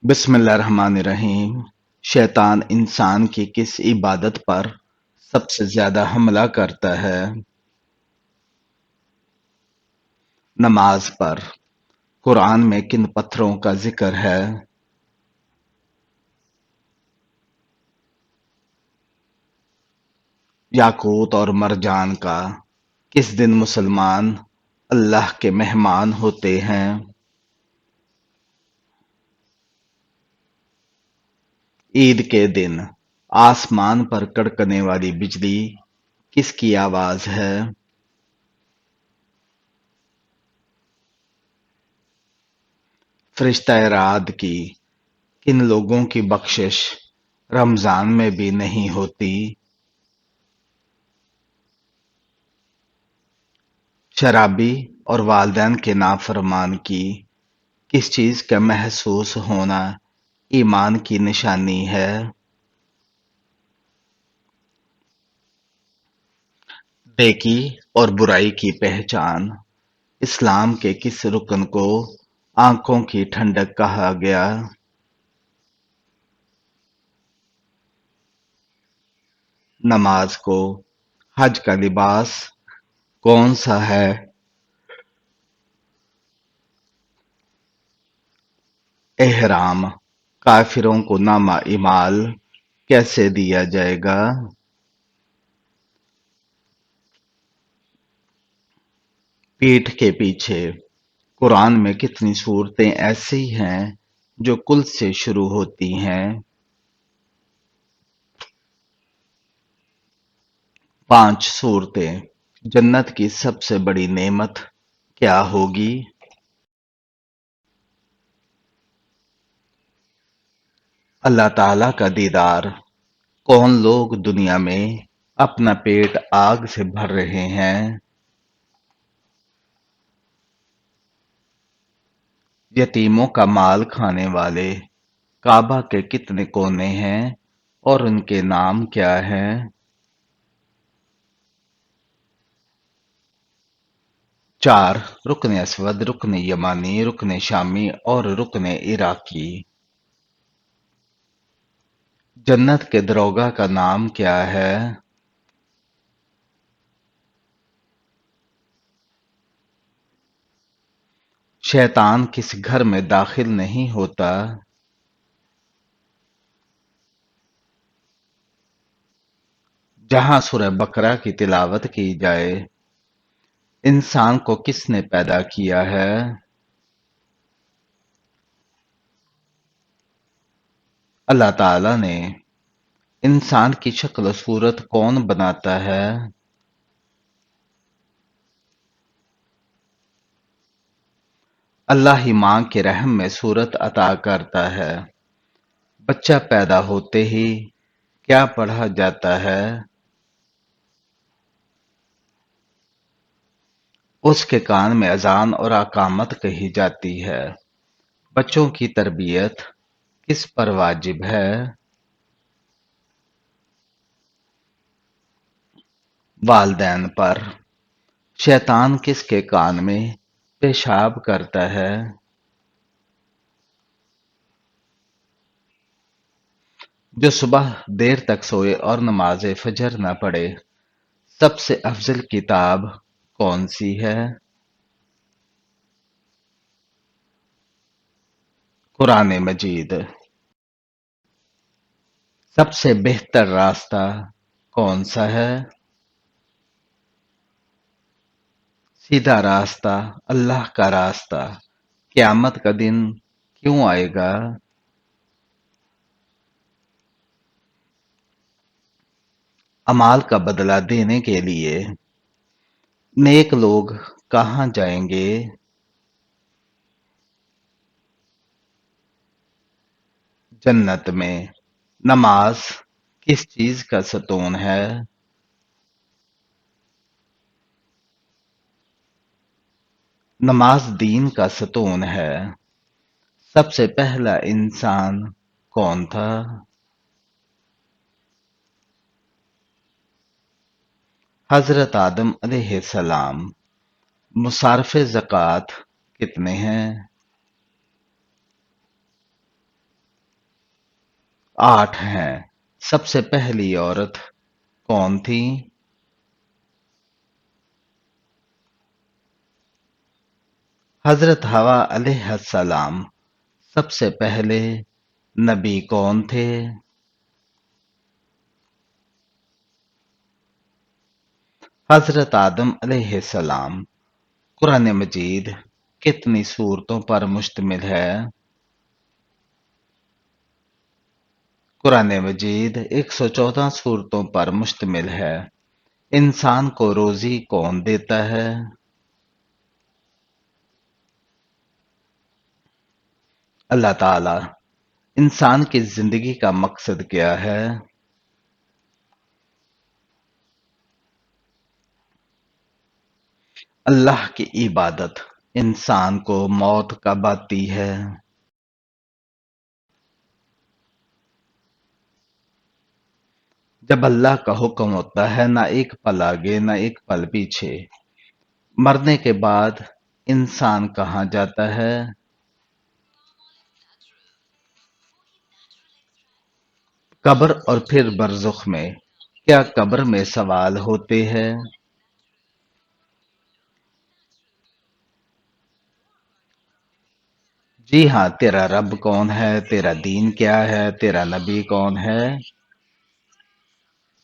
بسم اللہ الرحمن الرحیم۔ شیطان انسان کی کس عبادت پر سب سے زیادہ حملہ کرتا ہے؟ نماز پر۔ قرآن میں کن پتھروں کا ذکر ہے؟ یاقوت اور مرجان کا۔ کس دن مسلمان اللہ کے مہمان ہوتے ہیں؟ عید کے دن۔ آسمان پر کڑکنے والی بجلی کس کی آواز ہے؟ فرشتہ رعد کی۔ کن لوگوں کی بخشش رمضان میں بھی نہیں ہوتی؟ شرابی اور والدین کے نافرمان کی۔ کس چیز کا محسوس ہونا ایمان کی نشانی ہے؟ نیکی اور برائی کی پہچان۔ اسلام کے کس رکن کو آنکھوں کی ٹھنڈک کہا گیا؟ نماز کو حج کا لباس کون سا ہے؟ احرام۔ کافروں کو نامہ اعمال کیسے دیا جائے گا؟ پیٹھ کے پیچھے۔ قرآن میں کتنی صورتیں ایسی ہیں جو کل سے شروع ہوتی ہیں؟ 5 صورتیں۔ جنت کی سب سے بڑی نعمت کیا ہوگی؟ اللہ تعالی کا دیدار۔ کون لوگ دنیا میں اپنا پیٹ آگ سے بھر رہے ہیں؟ یتیموں کا مال کھانے والے۔ کعبہ کے کتنے کونے ہیں اور ان کے نام کیا ہیں؟ 4۔ رکن اسود، رکن یمانی، رکن شامی اور رکن عراقی۔ جنت کے دروگا کا نام کیا ہے؟ شیطان کس گھر میں داخل نہیں ہوتا؟ جہاں سورہ بقرہ کی تلاوت کی جائے۔ انسان کو کس نے پیدا کیا ہے؟ اللہ تعالی نے۔ انسان کی شکل و صورت کون بناتا ہے؟ اللہ ہی ماں کے رحم میں صورت عطا کرتا ہے۔ بچہ پیدا ہوتے ہی کیا پڑھا جاتا ہے؟ اس کے کان میں اذان اور اقامت کہی جاتی ہے۔ بچوں کی تربیت کس پر واجب ہے؟ والدین پر۔ شیطان کس کے کان میں پیشاب کرتا ہے؟ جو صبح دیر تک سوئے اور نماز فجر نہ پڑھے۔ سب سے افضل کتاب کون سی ہے؟ قرآن مجید۔ سب سے بہتر راستہ کون سا ہے؟ سیدھا راستہ اللہ کا راستہ۔ قیامت کا دن کیوں آئے گا؟ اعمال کا بدلہ دینے کے لیے۔ نیک لوگ کہاں جائیں گے؟ جنت میں۔ نماز کس چیز کا ستون ہے؟ نماز دین کا ستون ہے۔ سب سے پہلا انسان کون تھا؟ حضرت آدم علیہ السلام۔ مصارف زکوٰۃ کتنے ہیں؟ 8 ہیں۔ سب سے پہلی عورت کون تھی؟ حضرت حوا علیہ السلام۔ سب سے پہلے نبی کون تھے؟ حضرت آدم علیہ السلام۔ قرآن مجید کتنی سورتوں پر مشتمل ہے؟ قرآن مجید 114 سورتوں پر مشتمل ہے۔ انسان کو روزی کون دیتا ہے؟ اللہ تعالی۔ انسان کی زندگی کا مقصد کیا ہے؟ اللہ کی عبادت۔ انسان کو موت کب آتی ہے؟ جب اللہ کا حکم ہوتا ہے، نہ ایک پل آگے نہ ایک پل پیچھے۔ مرنے کے بعد انسان کہاں جاتا ہے؟ قبر اور پھر برزخ میں۔ کیا قبر میں سوال ہوتے ہیں؟ جی ہاں، تیرا رب کون ہے؟ تیرا دین کیا ہے؟ تیرا نبی کون ہے؟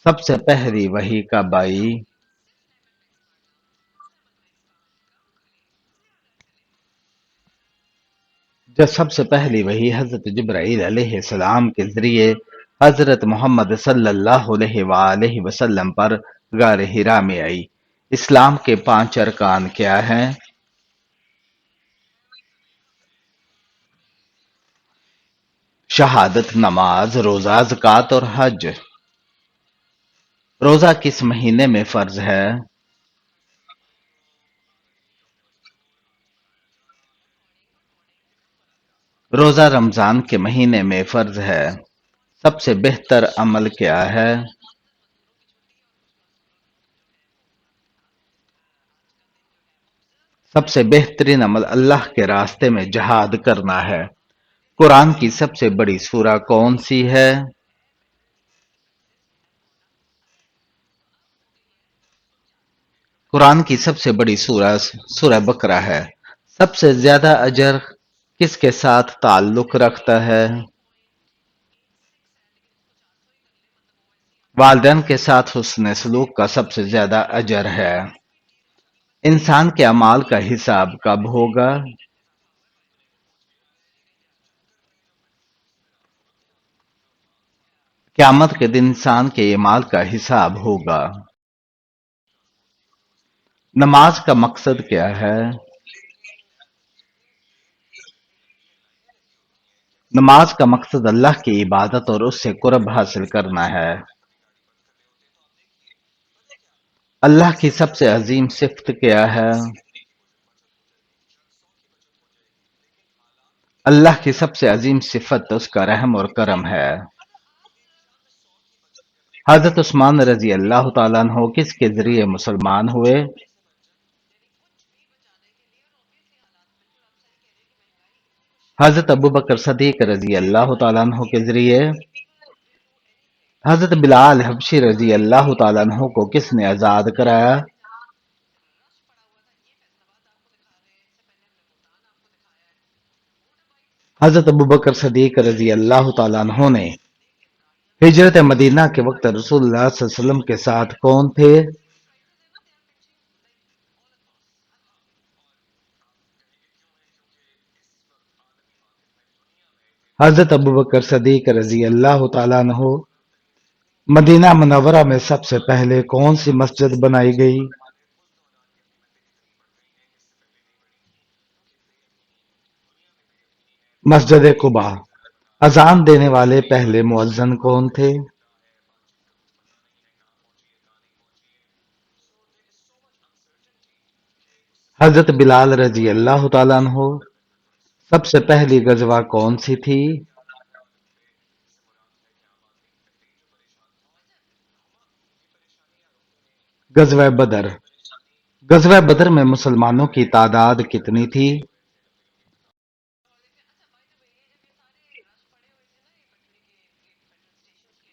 سب سے پہلی وحی کب آئی؟ جب سب سے پہلی وحی حضرت جبرائیل علیہ السلام کے ذریعے حضرت محمد صلی اللہ علیہ وآلہ وسلم پر غار حرا میں آئی۔ اسلام کے 5 ارکان کیا ہیں؟ شہادت، نماز، روزہ، زکوٰۃ اور حج۔ روزہ کس مہینے میں فرض ہے؟ روزہ رمضان کے مہینے میں فرض ہے۔ سب سے بہتر عمل کیا ہے؟ سب سے بہترین عمل اللہ کے راستے میں جہاد کرنا ہے۔ قرآن کی سب سے بڑی سورہ کون سی ہے؟ قرآن کی سب سے بڑی سورہ سورہ بقرہ ہے۔ سب سے زیادہ اجر کس کے ساتھ تعلق رکھتا ہے؟ والدین کے ساتھ حسن سلوک کا سب سے زیادہ اجر ہے۔ انسان کے اعمال کا حساب کب ہوگا؟ قیامت کے دن انسان کے اعمال کا حساب ہوگا۔ نماز کا مقصد کیا ہے؟ نماز کا مقصد اللہ کی عبادت اور اس سے قرب حاصل کرنا ہے۔ اللہ کی سب سے عظیم صفت کیا ہے؟ اللہ کی سب سے عظیم صفت اس کا رحم اور کرم ہے۔ حضرت عثمان رضی اللہ تعالیٰ عنہ کس کے ذریعے مسلمان ہوئے؟ حضرت ابوبکر صدیق رضی اللہ تعالیٰ عنہ کے ذریعے۔ حضرت بلال حبشی رضی اللہ تعالیٰ عنہ کو کس نے آزاد کرایا؟ حضرت ابوبکر صدیق رضی اللہ تعالیٰ عنہ نے۔ ہجرت مدینہ کے وقت رسول اللہ صلی اللہ علیہ وسلم کے ساتھ کون تھے؟ حضرت ابوبکر صدیق رضی اللہ تعالیٰ عنہ۔ مدینہ منورہ میں سب سے پہلے کون سی مسجد بنائی گئی؟ مسجد قباء۔ اذان دینے والے پہلے مؤذن کون تھے؟ حضرت بلال رضی اللہ تعالیٰ عنہ۔ سب سے پہلی غزوہ کون سی تھی؟ غزوہ بدر۔ غزوہ بدر میں مسلمانوں کی تعداد کتنی تھی؟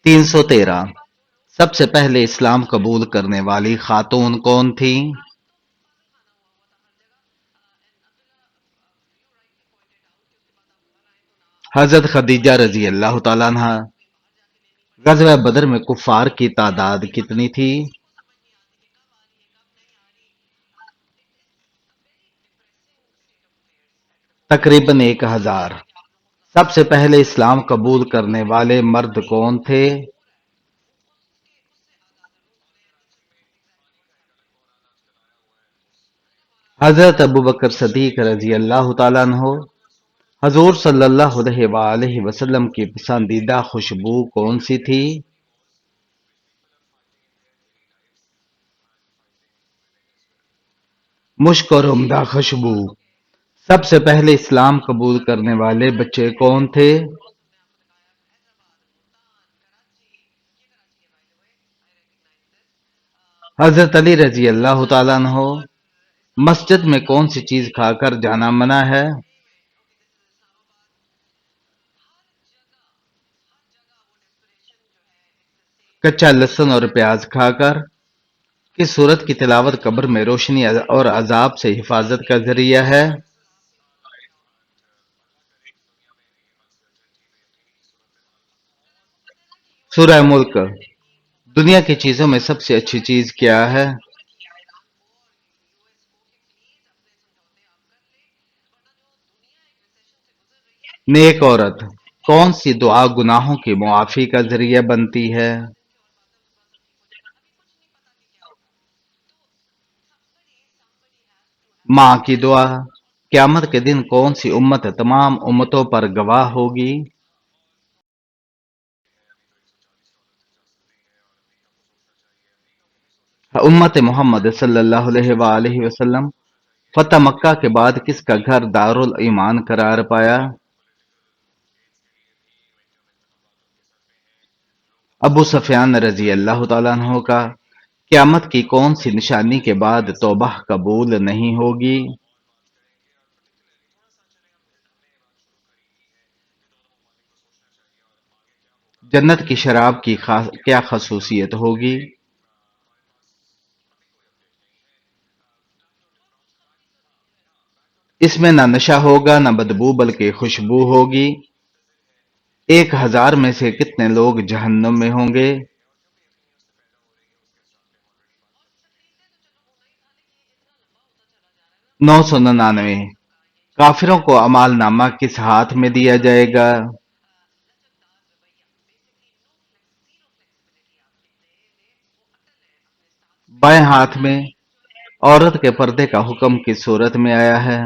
313 سب سے پہلے اسلام قبول کرنے والی خاتون کون تھی؟ حضرت خدیجہ رضی اللہ تعالیٰ عنہ۔ غزوہ بدر میں کفار کی تعداد کتنی تھی؟ تقریباً 1000۔ سب سے پہلے اسلام قبول کرنے والے مرد کون تھے؟ حضرت ابوبکر صدیق رضی اللہ تعالیٰ عنہ۔ حضور صلی اللہ علیہ وآلہ وسلم کی پسندیدہ خوشبو کون سی تھی؟ مشک اور عمدہ خوشبو۔ سب سے پہلے اسلام قبول کرنے والے بچے کون تھے؟ حضرت علی رضی اللہ تعالیٰ عنہ۔ مسجد میں کون سی چیز کھا کر جانا منع ہے؟ کچا لہسن اور پیاز کھا کر۔ کس سورت کی تلاوت قبر میں روشنی اور عذاب سے حفاظت کا ذریعہ ہے؟ سورہ ملک۔ دنیا کی چیزوں میں سب سے اچھی چیز کیا ہے؟ نیک عورت۔ کون سی دعا گناہوں کی معافی کا ذریعہ بنتی ہے؟ ماں کی دعا۔ قیامت کے دن کون سی امت تمام امتوں پر گواہ ہوگی؟ امت محمد صلی اللہ علیہ وآلہ وسلم۔ فتح مکہ کے بعد کس کا گھر دارالایمان قرار پایا؟ ابو سفیان رضی اللہ تعالیٰ عنہ کا۔ قیامت کی کون سی نشانی کے بعد توبہ قبول نہیں ہوگی؟ جنت کی شراب کی کیا خصوصیت ہوگی؟ اس میں نہ نشہ ہوگا نہ بدبو بلکہ خوشبو ہوگی۔ 1000 میں سے کتنے لوگ جہنم میں ہوں گے؟ 999۔ کافروں کو اعمال نامہ کس ہاتھ میں دیا جائے گا؟ بائیں ہاتھ میں۔ عورت کے پردے کا حکم کس صورت میں آیا ہے؟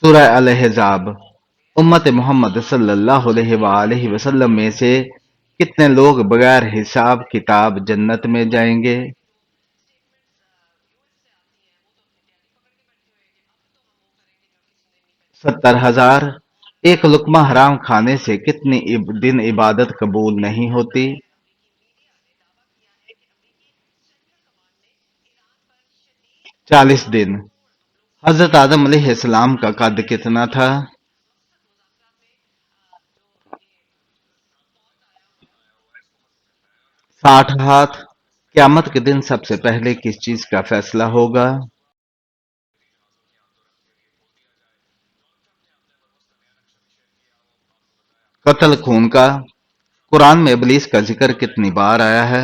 سورہ الاحزاب۔ امت محمد صلی اللہ علیہ وآلہ وسلم میں سے کتنے لوگ بغیر حساب کتاب جنت میں جائیں گے؟ 70,000۔ ایک لقمہ حرام کھانے سے کتنی دن عبادت قبول نہیں ہوتی؟ 40 دن۔ حضرت آدم علیہ السلام کا قد کتنا تھا؟ 60 ہاتھ۔ قیامت کے دن سب سے پہلے کس چیز کا فیصلہ ہوگا؟ قتل خون کا۔ قرآن میں ابلیس کا ذکر کتنی بار آیا ہے؟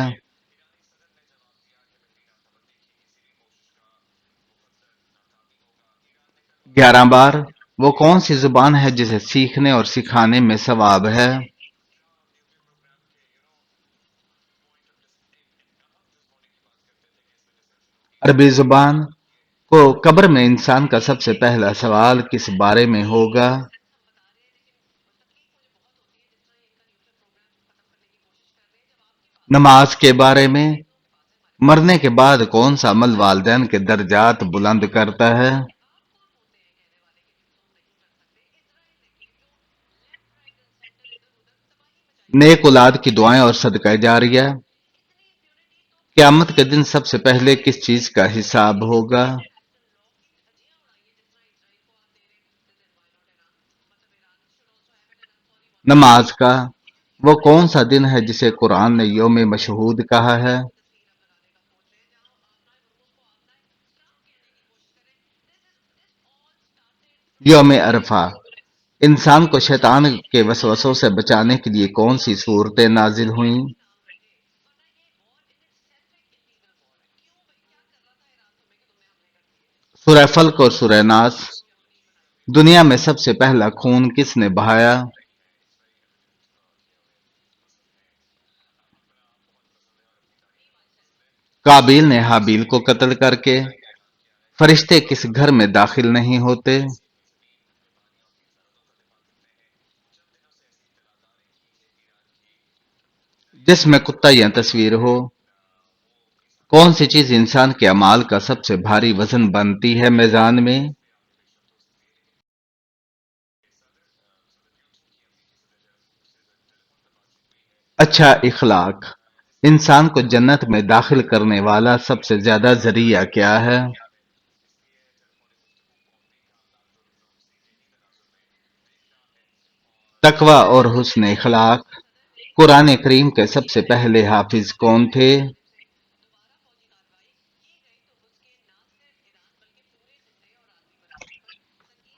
11 بار۔ وہ کون سی زبان ہے جسے سیکھنے اور سکھانے میں ثواب ہے؟ عربی زبان۔ کو قبر میں انسان کا سب سے پہلا سوال کس بارے میں ہوگا؟ نماز کے بارے میں۔ مرنے کے بعد کون سا عمل والدین کے درجات بلند کرتا ہے؟ نیک اولاد کی دعائیں اور صدقہ جاریہ۔ قیامت کے دن سب سے پہلے کس چیز کا حساب ہوگا؟ نماز کا وہ کون سا دن ہے جسے قرآن نے یوم مشہود کہا ہے؟ یوم عرفہ۔ انسان کو شیطان کے وسوسوں سے بچانے کے لیے کون سی صورتیں نازل ہوئیں؟ سورہ فلق اور سورہ ناس۔ دنیا میں سب سے پہلا خون کس نے بہایا؟ قابیل نے حابیل کو قتل کر کے۔ فرشتے کس گھر میں داخل نہیں ہوتے؟ جس میں کتا یا تصویر ہو۔ کون سی چیز انسان کے اعمال کا سب سے بھاری وزن بنتی ہے میزان میں؟ اچھا اخلاق۔ انسان کو جنت میں داخل کرنے والا سب سے زیادہ ذریعہ کیا ہے؟ تقوی اور حسن اخلاق۔ قرآن کریم کے سب سے پہلے حافظ کون تھے؟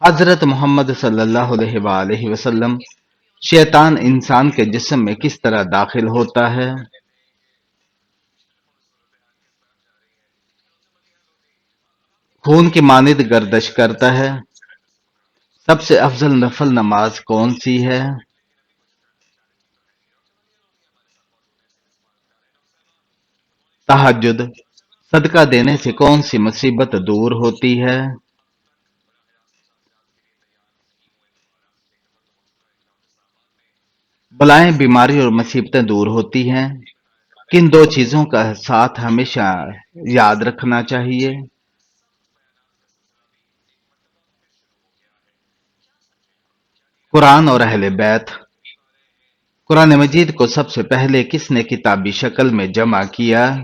حضرت محمد صلی اللہ علیہ وآلہ وسلم۔ شیطان انسان کے جسم میں کس طرح داخل ہوتا ہے؟ خون کی مانند گردش کرتا ہے۔ سب سے افضل نفل نماز کون سی ہے؟ تہجد۔ صدقہ دینے سے کون سی مصیبت دور ہوتی ہے؟ بلائیں بیماری اور مصیبتیں دور ہوتی ہیں۔ کن دو چیزوں کا ساتھ ہمیشہ یاد رکھنا چاہیے؟ قرآن اور اہل بیت۔ قرآن مجید کو سب سے پہلے کس نے کتابی شکل میں جمع کیا؟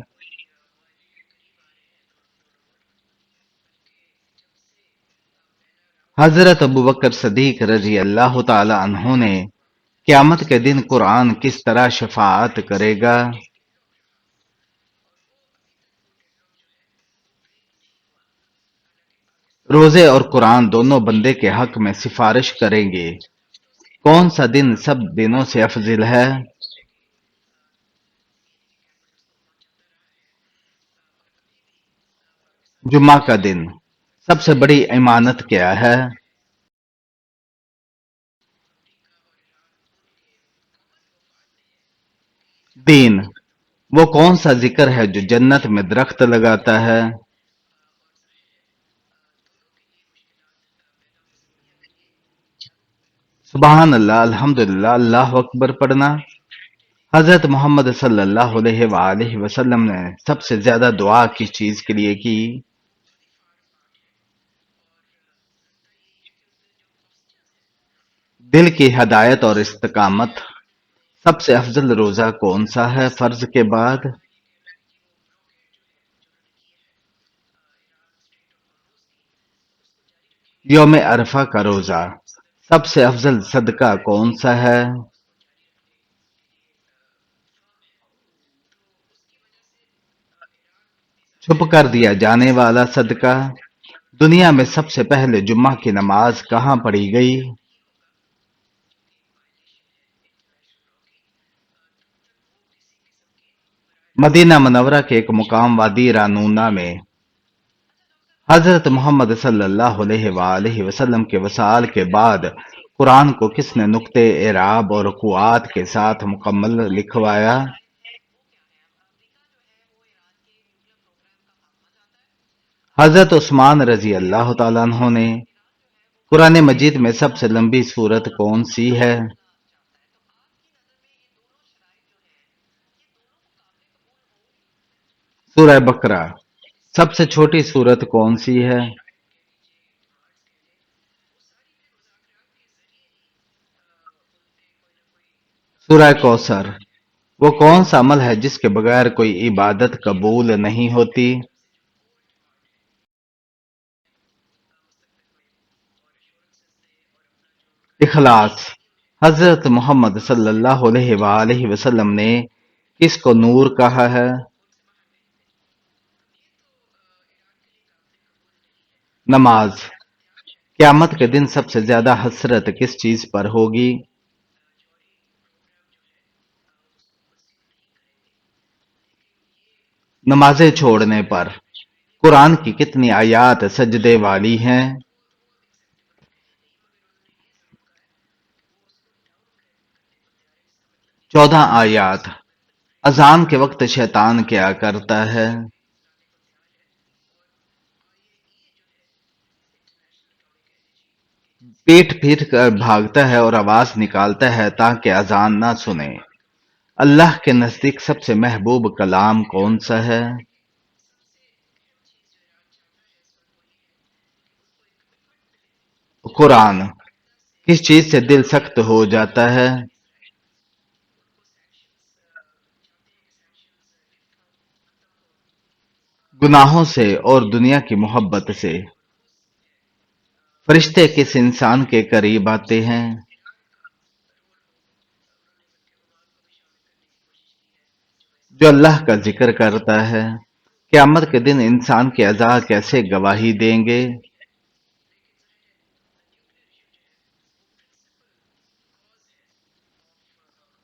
حضرت ابوبکر صدیق رضی اللہ تعالی عنہ نے قیامت کے دن قرآن کس طرح شفاعت کرے گا؟ روزے اور قرآن دونوں بندے کے حق میں سفارش کریں گے۔ کون سا دن سب دنوں سے افضل ہے؟ جمعہ کا دن۔ سب سے بڑی امانت کیا ہے؟ دین۔ وہ کون سا ذکر ہے جو جنت میں درخت لگاتا ہے؟ سبحان اللہ، الحمدللہ، اللہ اکبر پڑھنا۔ حضرت محمد صلی اللہ علیہ وآلہ وسلم نے سب سے زیادہ دعا کس چیز کے لیے کی؟ دل کی ہدایت اور استقامت۔ سب سے افضل روزہ کون سا ہے فرض کے بعد؟ یوم عرفہ کا روزہ۔ سب سے افضل صدقہ کون سا ہے؟ چھپ کر دیا جانے والا صدقہ۔ دنیا میں سب سے پہلے جمعہ کی نماز کہاں پڑھی گئی؟ مدینہ منورہ کے ایک مقام وادی رانونا میں۔ حضرت محمد صلی اللہ علیہ وآلہ وسلم کے وصال کے بعد قرآن کو کس نے نقطے اعراب اور رکوعات کے ساتھ مکمل لکھوایا؟ حضرت عثمان رضی اللہ تعالیٰ عنہ نے۔ قرآن مجید میں سب سے لمبی سورت کون سی ہے؟ سورہ بقرہ۔ سب سے چھوٹی سورت کون سی ہے؟ سورہ کوثر۔ وہ کون سا عمل ہے جس کے بغیر کوئی عبادت قبول نہیں ہوتی؟ اخلاص۔ حضرت محمد صلی اللہ علیہ وآلہ وسلم نے کس کو نور کہا ہے؟ نماز۔ قیامت کے دن سب سے زیادہ حسرت کس چیز پر ہوگی؟ نمازیں چھوڑنے پر۔ قرآن کی کتنی آیات سجدے والی ہیں؟ 14 آیات۔ اذان کے وقت شیطان کیا کرتا ہے؟ 'پیٹ پھیر کر بھاگتا ہے اور آواز نکالتا ہے تاکہ اذان نہ سنے'۔ اللہ کے نزدیک سب سے محبوب کلام کون سا ہے؟ قرآن۔ کس چیز سے دل سخت ہو جاتا ہے؟ گناہوں سے اور دنیا کی محبت سے۔ فرشتے کس انسان کے قریب آتے ہیں؟ جو اللہ کا ذکر کرتا ہے۔ قیامت کے دن انسان کے اعضاء کیسے گواہی دیں گے؟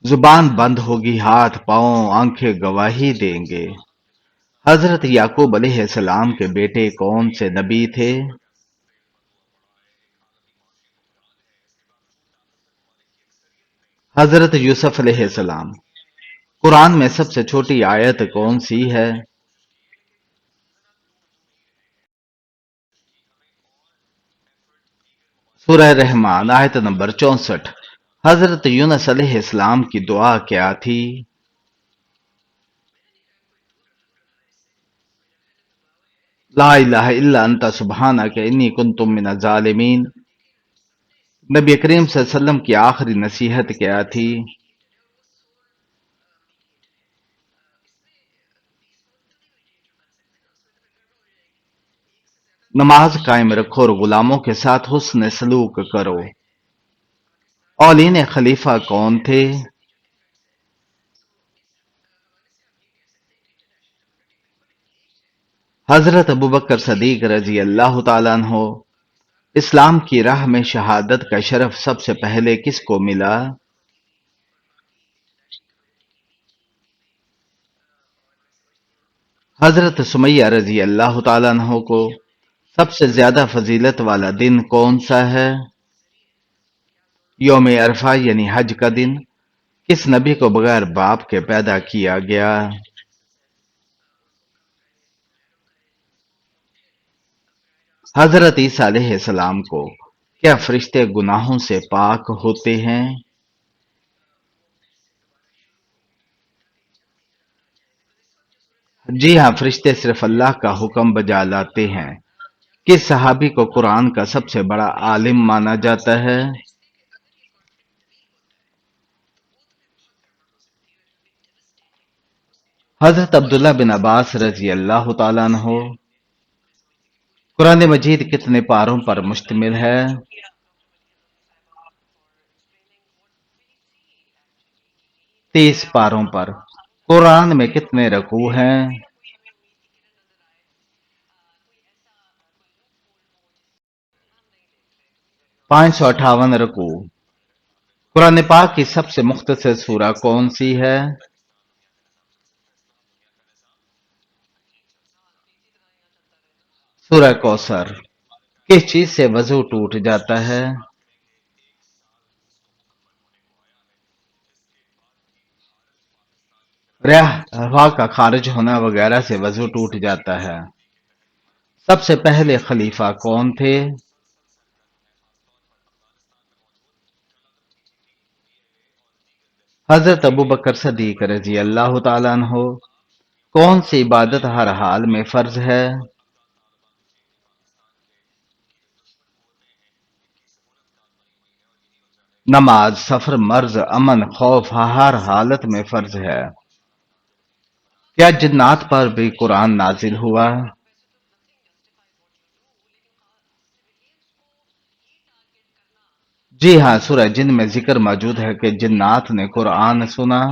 زبان بند ہوگی، ہاتھ پاؤں آنکھیں گواہی دیں گے۔ حضرت یعقوب علیہ السلام کے بیٹے کون سے نبی تھے؟ حضرت یوسف علیہ السلام۔ قرآن میں سب سے چھوٹی آیت کون سی ہے؟ سورہ رحمان آیت نمبر 64۔ حضرت یونس علیہ السلام کی دعا کیا تھی؟ لا الہ الا انت سبحانک انی کنت من الظالمین۔ نبی کریم صلی اللہ علیہ وسلم کی آخری نصیحت کیا تھی؟ نماز قائم رکھو اور غلاموں کے ساتھ حسن سلوک کرو۔ اولین خلیفہ کون تھے؟ حضرت ابوبکر صدیق رضی اللہ تعالیٰ عنہ۔ اسلام کی راہ میں شہادت کا شرف سب سے پہلے کس کو ملا؟ حضرت سمیہ رضی اللہ تعالیٰ عنہ کو سب سے زیادہ فضیلت والا دن کون سا ہے؟ یوم عرفہ یعنی حج کا دن۔ کس نبی کو بغیر باپ کے پیدا کیا گیا؟ حضرت عیسیٰ علیہ السلام کو کیا فرشتے گناہوں سے پاک ہوتے ہیں؟ جی ہاں، فرشتے صرف اللہ کا حکم بجا لاتے ہیں۔ کس صحابی کو قرآن کا سب سے بڑا عالم مانا جاتا ہے؟ حضرت عبداللہ بن عباس رضی اللہ تعالیٰ عنہ۔ قرآن مجید کتنے پاروں پر مشتمل ہے؟ 30 پاروں پر۔ قرآن میں کتنے رکوع ہیں؟ 558 رکوع۔ قرآن پاک کی سب سے مختصر سورہ کون سی ہے؟ سورہ کوثر۔ کس چیز سے وضو ٹوٹ جاتا ہے؟ ریح ہوا کا خارج ہونا وغیرہ سے وضو ٹوٹ جاتا ہے۔ سب سے پہلے خلیفہ کون تھے؟ حضرت ابوبکر صدیق رضی اللہ تعالیٰ عنہ۔ کون سی عبادت ہر حال میں فرض ہے؟ نماز سفر مرض امن خوف ہر حالت میں فرض ہے۔ کیا جنات پر بھی قرآن نازل ہوا؟ جی ہاں، سورہ جن میں ذکر موجود ہے کہ جنات نے قرآن سنا۔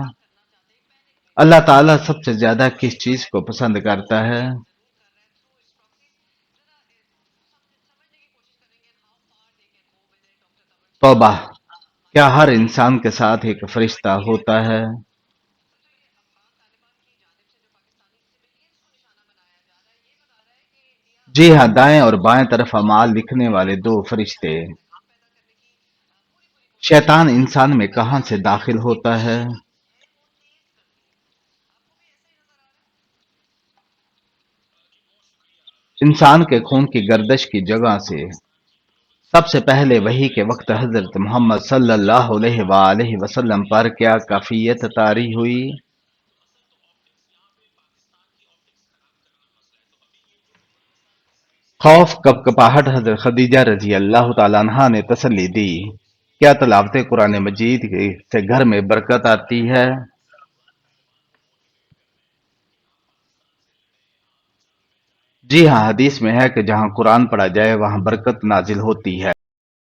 اللہ تعالیٰ سب سے زیادہ کس چیز کو پسند کرتا ہے؟ توبہ۔ کیا ہر انسان کے ساتھ ایک فرشتہ ہوتا ہے؟ جی ہاں، دائیں اور بائیں طرف اعمال لکھنے والے دو فرشتے۔ شیطان انسان میں کہاں سے داخل ہوتا ہے؟ انسان کے خون کی گردش کی جگہ سے۔ سب سے پہلے وحی کے وقت حضرت محمد صلی اللہ علیہ وآلہ وسلم پر کیا کیفیت طاری ہوئی؟ خوف کپکپاہٹ حضرت خدیجہ رضی اللہ تعالیٰ عنہا نے تسلی دی۔ کیا تلاوت قرآن مجید سے گھر میں برکت آتی ہے؟ جی ہاں، حدیث میں ہے کہ جہاں قرآن پڑھا جائے وہاں برکت نازل ہوتی ہے۔